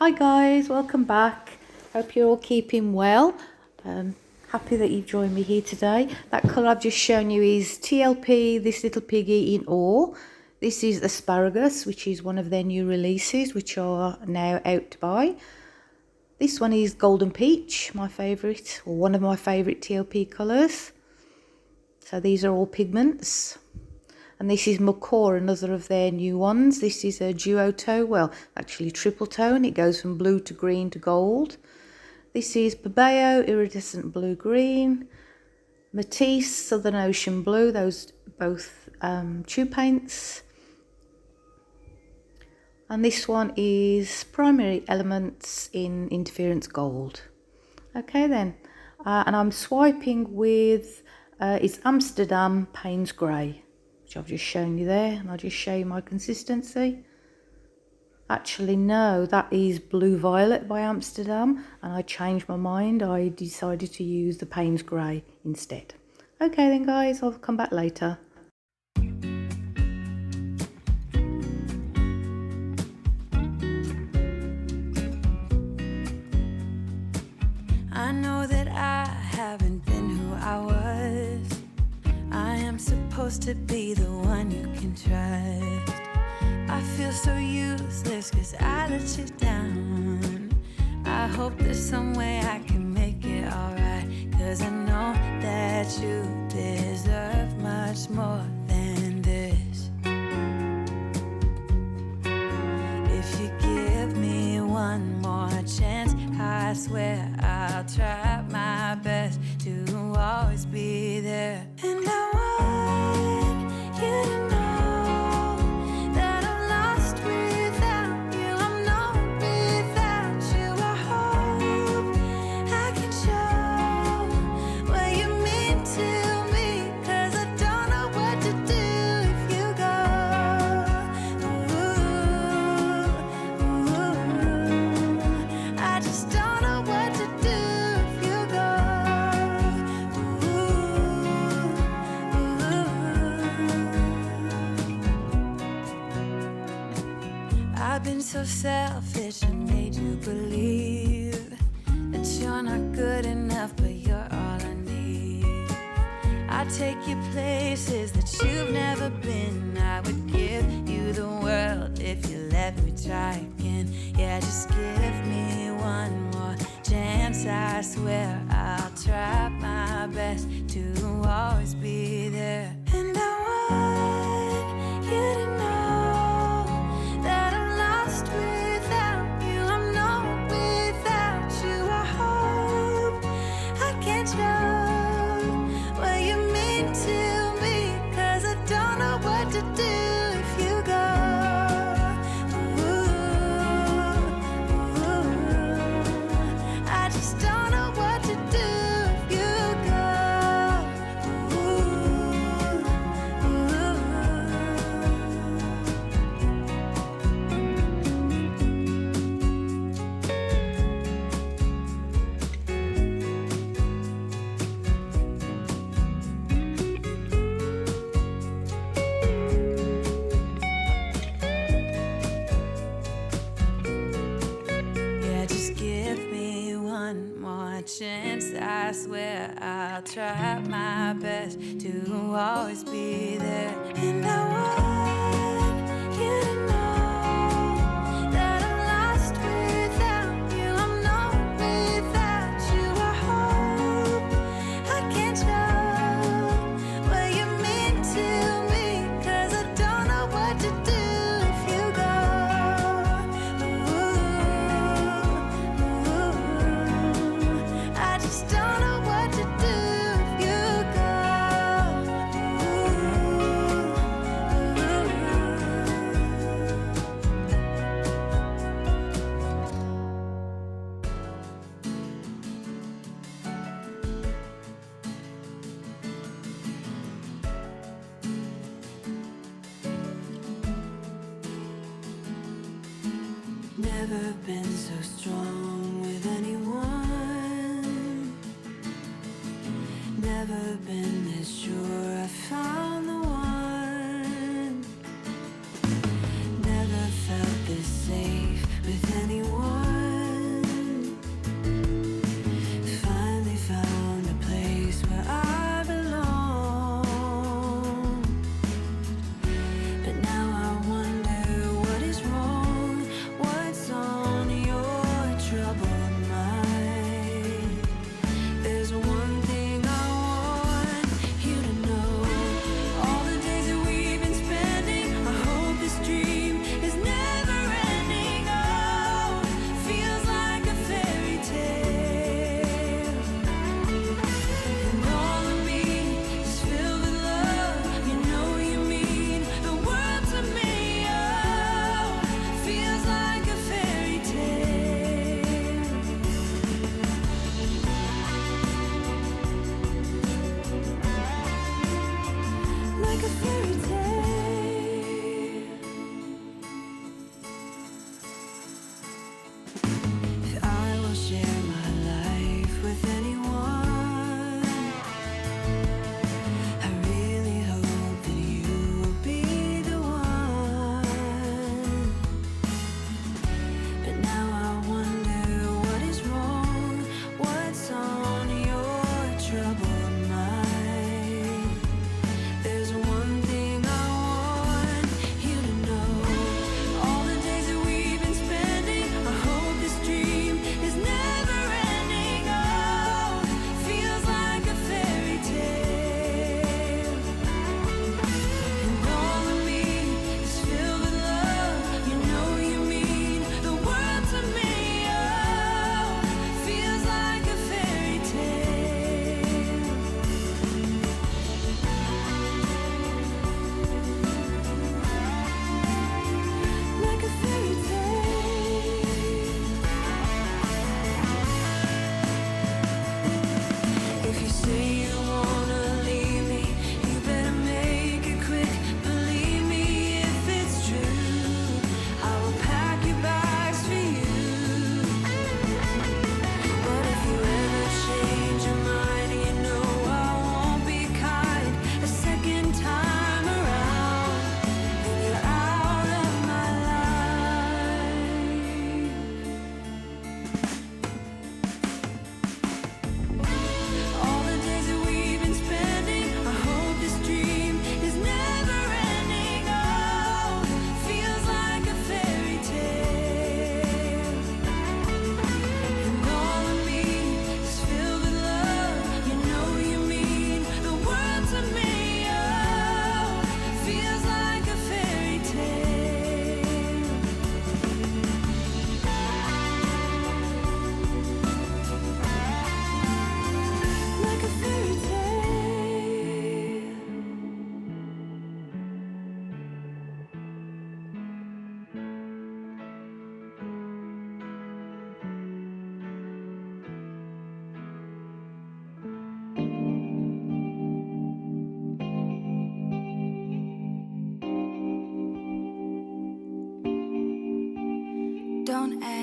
Hi guys, welcome back. Hope you're all keeping well. Happy that you've joined me here today. That colour I've just shown you is TLP, this little piggy in ore. This is Asparagus, which is one of their new releases, which are now out to buy. This one is Golden Peach, my favourite, or one of my favourite TLP colours. So these are all pigments. And this is Macaw, another of their new ones. This is a duotone, well, actually triple tone. It goes from blue to green to gold. This is Pebeo, Iridescent blue-green. Matisse, Southern Ocean Blue, those both tube paints. And this one is Primary Elements in Interference Gold. Okay then, and I'm swiping with, it's Amsterdam Paynes Grey, which I've just shown you there, and I'll just show you my consistency. Actually no, that is Blue Violet by Amsterdam, and I changed my mind. I decided to use the Paynes Grey instead. Okay then guys, I'll come back later. I know that I haven't been who I was. I am supposed to be the one you can trust. I feel so useless cause I let you down. I hope there's some way I can make it alright, cause I know that you deserve much more than this. If you give me one more chance, I swear I'll try my best to always be there. And I want you to know that I'm lost without you. I'm known without you. I hope I can show what you mean to me, cause I don't know what to do if you go. Ooh, I just don't know what to do if you go. I've been so selfish and made you believe that you're not good enough, but you're all I need. I take you places that you've never been. I would give you the world if you let me try again. Yeah, just give me one more chance. I swear I'll try my best to always be there. And I want you to know that I'm lost without you. I'm known without you. I hope I can show what you mean to me, cause I don't know what to do if you go. Ooh, I just don't know what to do if you go. Yeah, just give me one more chance. I swear I'll try my best to always be there. And I want you to know that I'm lost without you. I'm known without you. I hope I can show what you mean to me, cause I don't know what to do if you go. Ooh, I just don't know what to do if you go. Never been so strong with anyone. Never been this sure I found the one. Never felt this safe with anyone.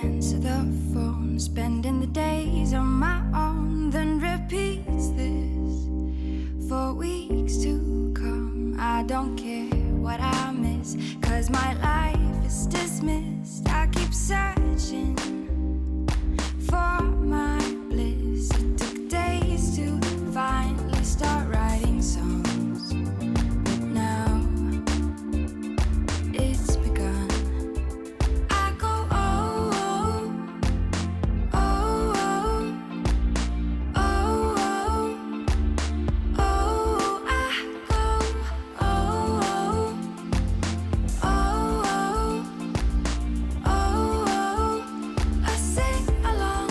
answer the phone, spending the days on my own, then repeats this for weeks to come. I don't care what I miss, 'cause my life is dismissed. I keep searching for my bliss. It took days to finally start writing songs, but now it's begun. I go oh, oh, oh, oh, oh, oh, oh, I go oh, oh, oh, oh, oh, I sing along.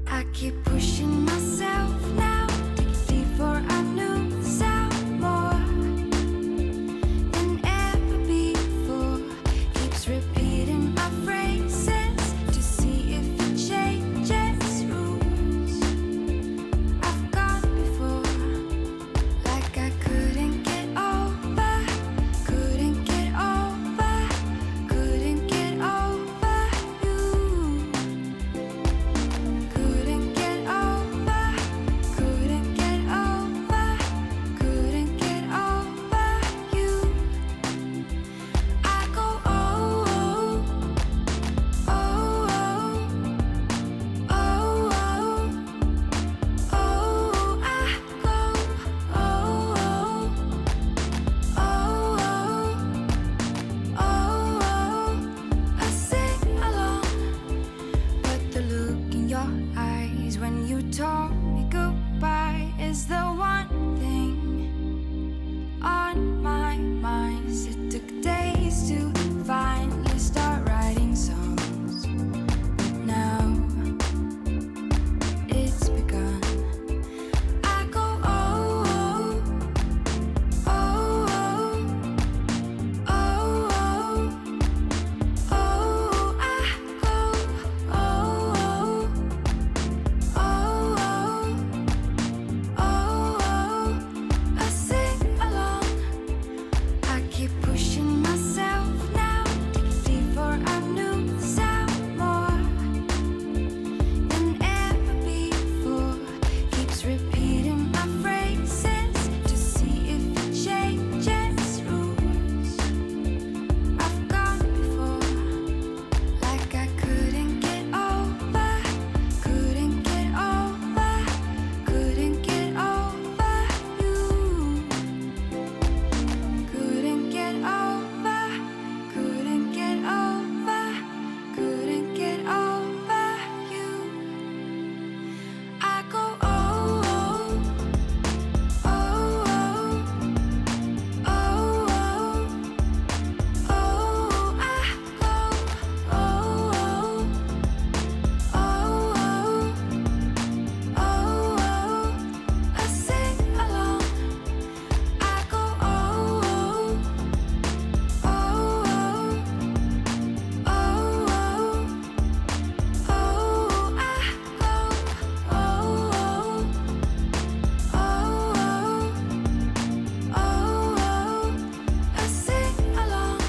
I keep pushing myself now, dig deeper, I knew sound more than ever before. Keeps repeating my phrases to see if it changes rules I've gone before, like I couldn't get over, couldn't get over, couldn't get over you. Couldn't get over, couldn't get over, couldn't get over you. I go oh, oh, oh, oh, oh, oh, I go oh, oh, oh, I sing along. But the look in your eyes when you told me goodbye is the one thing on my mind. It took days to finally start writing songs, but now it's begun. I go oh, oh, oh, oh, oh, I go oh, oh, I sing along. I keep pushing myself now, dig deeper, I knew sound more than ever before. Keeps repeating my phrases to see if it changes rules I've gone before, like I couldn't get over, couldn't get over, couldn't get over you. Couldn't get over, couldn't get over, couldn't get over you. I go oh, oh, oh, oh, oh, oh, I go oh, oh, oh, I sing along. I go oh, oh, oh, oh, I go oh, I sing along.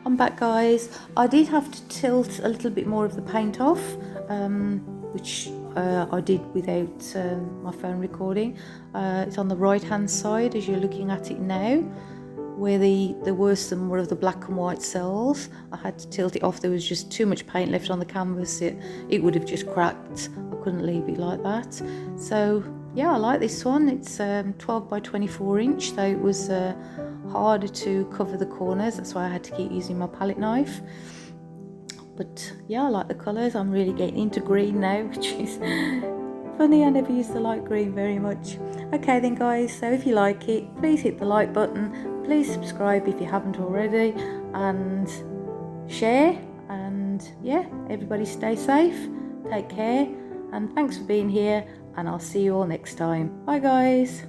I'm back, guys. I did have to tilt a little bit more of the paint off, which I did without my phone recording. It's on the right hand side as you're looking at it now, where there were some more of the black and white cells. I had to tilt it off. There was just too much paint left on the canvas. It would have just cracked. I couldn't leave it like that. So yeah, I like this one. It's 12 by 24 inch, so it was harder to cover the corners. That's why I had to keep using my palette knife. But yeah, I like the colours. I'm really getting into green now, which is funny. I never used to like green very much. Okay then, guys, so if you like it, please hit the like button, please subscribe if you haven't already, and share. And yeah, everybody stay safe, take care, and thanks for being here, and I'll see you all next time. Bye, guys.